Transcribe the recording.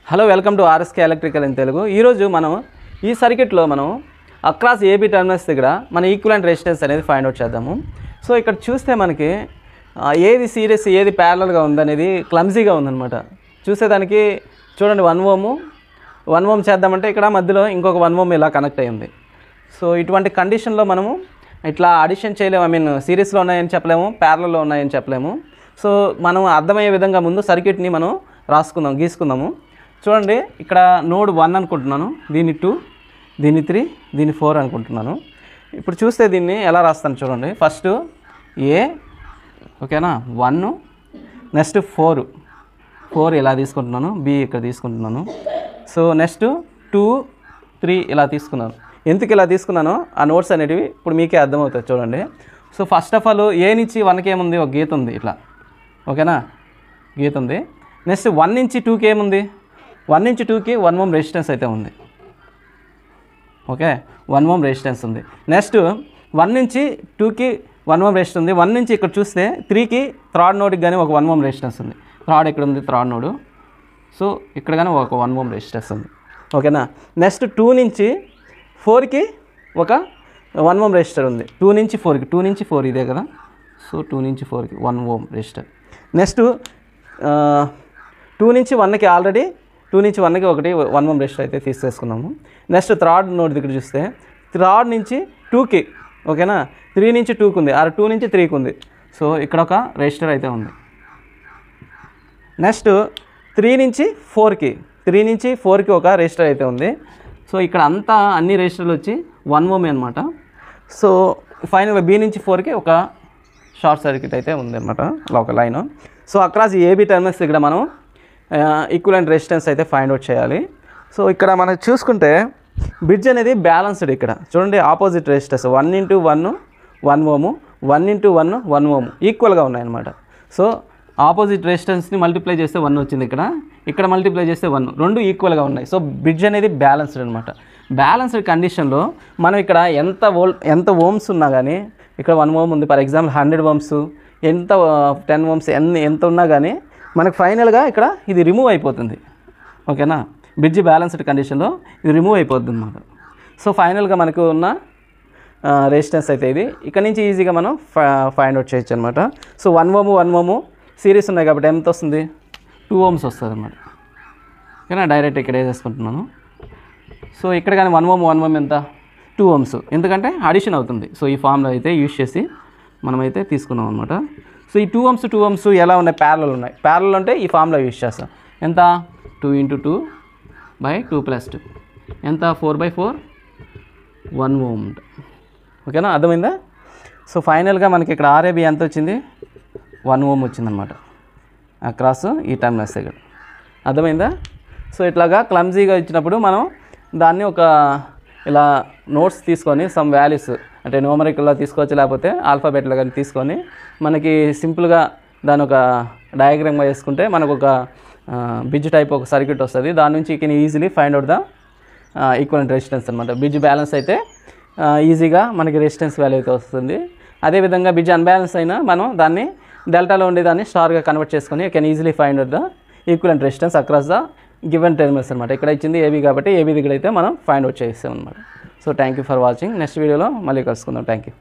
Hello welcome to RSK electrical in Telugu. ఈరోజు మనం ఈ సర్క్యూట్లో మనం అక్రాస్ ఏబీ టర్మినల్స్ దగ్గర మన ఈక్వివలెంట్ రెసిస్టెన్స్ అనేది ఫైండ్ అవుట్ చేద్దాము. సో ఇక్కడ చూస్తే మనకి ఏది సిరీస్ ఏది ప్యారలల్గా ఉందనేది క్లమ్జీగా ఉందన్నమాట. చూసేదానికి చూడండి 1 ఓం చేద్దామంటే ఇక్కడ మధ్యలో ఇంకొక 1 ఓం ఇలా కనెక్ట్ అయ్యింది. సో ఇటువంటి కండిషన్లో మనము ఇట్లా అడిషన్ చేయలేము. సిరీస్లో ఉన్నాయని చెప్పలేము, ప్యారలల్లో ఉన్నాయని చెప్పలేము. సో మనం అర్థమయ్యే విధంగా ముందు సర్క్యూట్ని మనం గీసుకుందాము. చూడండి ఇక్కడ నోడ్ 1 అనుకుంటున్నాను, దీన్ని 2, దీన్ని 3, దీన్ని 4 అనుకుంటున్నాను. ఇప్పుడు చూస్తే దీన్ని ఎలా రాస్తాను చూడండి. ఫస్ట్ ఏ, ఓకేనా, 1, నెక్స్ట్ 4 ఇలా తీసుకుంటున్నాను, బి ఇక్కడ తీసుకుంటున్నాను. సో నెక్స్ట్ 2, 3 ఇలా తీసుకున్నాను. ఎందుకు ఇలా తీసుకున్నానో ఆ నోట్స్ అనేటివి ఇప్పుడు మీకే అర్థమవుతాయి చూడండి. సో ఫస్ట్ ఆఫ్ ఆల్ ఏ నుంచి 1కి ఏముంది, ఒక గీత ఉంది ఇట్లా, ఓకేనా, గీత ఉంది. నెక్స్ట్ 1 నుంచి 2కి ఏముంది, 1 నుంచి 2కి 1 ఓం రెసిస్టెన్స్ అయితే ఉంది. ఓకే, 1 ఓం రెసిస్టెన్స్ ఉంది. నెక్స్ట్ 1 నుంచి 2కి 1 ఓం రెసిస్టెన్స్ ఉంది. 1 నుంచి ఇక్కడ చూస్తే 3కి థర్డ్ నోడ్కి కానీ ఒక 1 ఓం రెసిస్టెన్స్ ఉంది. థర్డ్ ఇక్కడ ఉంది, థర్డ్ నోడు. సో ఇక్కడ కానీ ఒక 1 ఓం రెసిస్టెన్స్ ఉంది, ఓకేనా. నెక్స్ట్ 2 నుంచి 4కి ఒక 1 ఓం రెసిస్టర్ ఉంది. 2 నుంచి 4 ఇదే కదా. సో 2 నుంచి 4కి 1 ఓం రెసిస్టర్. నెక్స్ట్ 2 నుంచి 1కి ఆల్రెడీ 2 నుంచి 1కి ఒకటి 1 ఓం రెసిస్టర్ అయితే తీసేసుకున్నాము. నెక్స్ట్ థర్డ్ నోడ్ దగ్గర చూస్తే థర్డ్ నుంచి 2కి, ఓకేనా, 3 నుంచి 2కి ఉంది, 2 నుంచి 3కి ఉంది. సో ఇక్కడ ఒక రెసిస్టర్ అయితే ఉంది. నెక్స్ట్ 3 నుంచి 4కి ఒక రెసిస్టర్ అయితే ఉంది. సో ఇక్కడ అంతా అన్ని రెసిస్టర్లు వచ్చి 1 ఓమే అనమాట. సో ఫైనల్గా బి నుంచి 4కి ఒక షార్ట్ సర్క్యూట్ అయితే ఉంది అనమాట, ఒక line. So across AB terminals ఇక్కడ మనం ఈక్వివలెంట్ రెసిస్టెన్స్ అయితే ఫైండ్ అవుట్ చేయాలి. సో ఇక్కడ మనం చూసుకుంటే బ్రిడ్జ్ అనేది బ్యాలెన్స్డ్. ఇక్కడ చూడండి ఆపోజిట్ రెసిస్టెన్స్ 1 into 1 1 ఓము, 1 into 1 1 ఓము ఈక్వల్గా ఉన్నాయన్నమాట. సో ఆపోజిట్ రెసిస్టెన్స్ని మల్టిప్లై చేస్తే 1 వచ్చింది, ఇక్కడ మల్టిప్లై చేస్తే 1, రెండు ఈక్వల్గా ఉన్నాయి. సో బ్రిడ్జ్ అనేది బ్యాలెన్స్డ్ అనమాట. బ్యాలెన్స్డ్ కండిషన్లో మనం ఇక్కడ ఎంత ఓమ్స్ ఉన్నా కానీ, ఇక్కడ 1 ఓమ్ ఉంది ఫర్ ఎగ్జాంపుల్, 100 ఓమ్స్, ఎంత 10 ఓమ్స్ ఎంత ఉన్నా కానీ మనకు ఫైనల్గా ఇక్కడ ఇది రిమూవ్ అయిపోతుంది, ఓకేనా. బ్రిడ్జ్ బ్యాలెన్స్డ్ కండిషన్లో ఇది రిమూవ్ అయిపోతుంది అన్నమాట. సో ఫైనల్గా మనకు ఉన్న రెసిస్టెన్స్ అయితే ఇది. ఇక్కడ నుంచి ఈజీగా మనం ఫైండ్ అవుట్ చేయొచ్చు అనమాట. సో 1 ఓము సిరీస్ ఉన్నాయి కాబట్టి ఎంత వస్తుంది, 2 ఓమ్స్ వస్తుంది అన్నమాట, ఓకేనా. డైరెక్ట్ ఇక్కడ వేసేసుకుంటున్నాను. సో ఇక్కడ కానీ 1 ఓమ్ ఎంత, 2 ఓమ్స్, ఎందుకంటే అడిషన్ అవుతుంది. సో ఈ ఫామ్లో అయితే యూజ్ చేసి మనమైతే తీసుకున్నాం అనమాట. సో ఈ 2 ఓమ్స్ ఎలా ఉన్నాయి, ప్యారలల్ ఉన్నాయి. ప్యారలల్ అంటే ఈ ఫామ్లో యూజ్ చేస్తాం. ఎంత, 2 into 2 by 2 plus 2 ఎంత, 4/4 1 ఓమ్, ఓకేనా, అర్థమైందా. సో ఫైనల్గా మనకి ఇక్కడ ఆర్ఏబి ఎంత వచ్చింది, 1 ఓమ్ వచ్చిందనమాట అక్రాస్ ఈ టర్మినల్స్ దగ్గర, అర్థమైందా. సో ఇట్లాగా క్లమ్జీగా ఇచ్చినప్పుడు మనం దాన్ని ఒక ఇలా నోట్స్ తీసుకొని సమ్ వాల్యూస్ అంటే న్యూమరికల్లో తీసుకోవచ్చు, లేకపోతే ఆల్ఫాబెట్లో కానీ తీసుకొని మనకి సింపుల్గా దాని ఒక డయాగ్రామ్గా వేసుకుంటే మనకు ఒక బ్రిడ్జ్ టైప్ ఒక సర్క్యూట్ వస్తుంది. దాని నుంచి you can easily find out the equivalent resistance అనమాట. బ్రిడ్జ్ బ్యాలెన్స్ అయితే ఈజీగా మనకి రెసిస్టెన్స్ వాల్యూ అయితే వస్తుంది. అదేవిధంగా బ్రిడ్జ్ అన్బ్యాలెన్స్ అయినా మనం దాన్ని డెల్టాలో ఉండేదాన్ని స్టార్గా కన్వర్ట్ చేసుకొని you can easily find out the equivalent resistance across the given terminals అనమాట. ఇక్కడ ఇచ్చింది ఏబీ కాబట్టి ఏబీ దగ్గర అయితే మనం ఫైండ్ అవుట్ చేస్తాం అనమాట. So thank you for watching. Next వీడియోలో మళ్ళీ కలుసుకుందాం. Thank you.